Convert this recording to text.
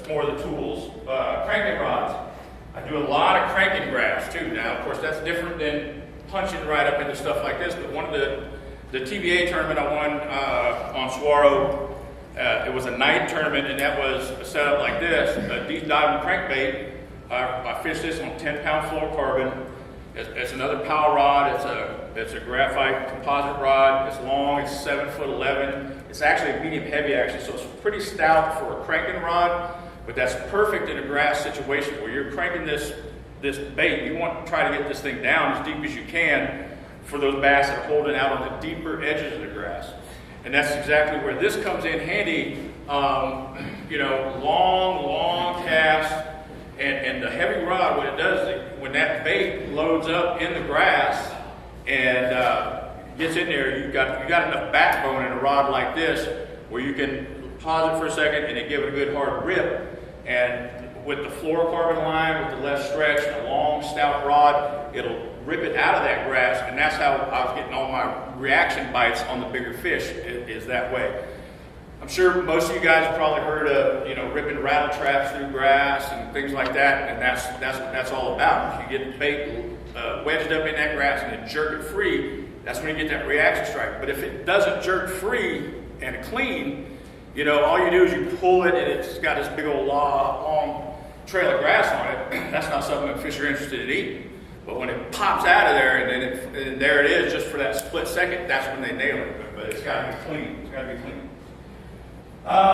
more of the tools. Cranking rods. I do a lot of cranking graphs too. Now, of course, that's different than punching right up into stuff like this. But one of the TBA tournament I won on Saguaro, it was a night tournament, and that was a setup like this: a deep diving crankbait. I fished this on 10-pound fluorocarbon. It's another power rod. It's a graphite composite rod. It's long. It's 7'11". It's actually medium heavy, actually, so it's pretty stout for a cranking rod. But that's perfect in a grass situation where you're cranking this bait. You want to try to get this thing down as deep as you can for those bass that are holding out on the deeper edges of the grass. And that's exactly where this comes in handy. Long cast. And the heavy rod, what it does is when that bait loads up in the grass and gets in there, you got enough backbone in a rod like this where you can pause it for a second and then give it a good hard rip. And with the fluorocarbon line, with the less stretch, and a long stout rod, it'll rip it out of that grass, and that's how I was getting all my reaction bites on the bigger fish, is that way. I'm sure most of you guys have probably heard of, ripping rattle traps through grass and things like that, and that's what that's all about. If you get the bait wedged up in that grass and then jerk it free, that's when you get that reaction strike. But if it doesn't jerk free and clean, all you do is you pull it and it's got this big old long trail of grass on it. That's not something that fish are interested in eating. But when it pops out of there and then there it is just for that split second, that's when they nail it. But it's got to be clean. It's got to be clean.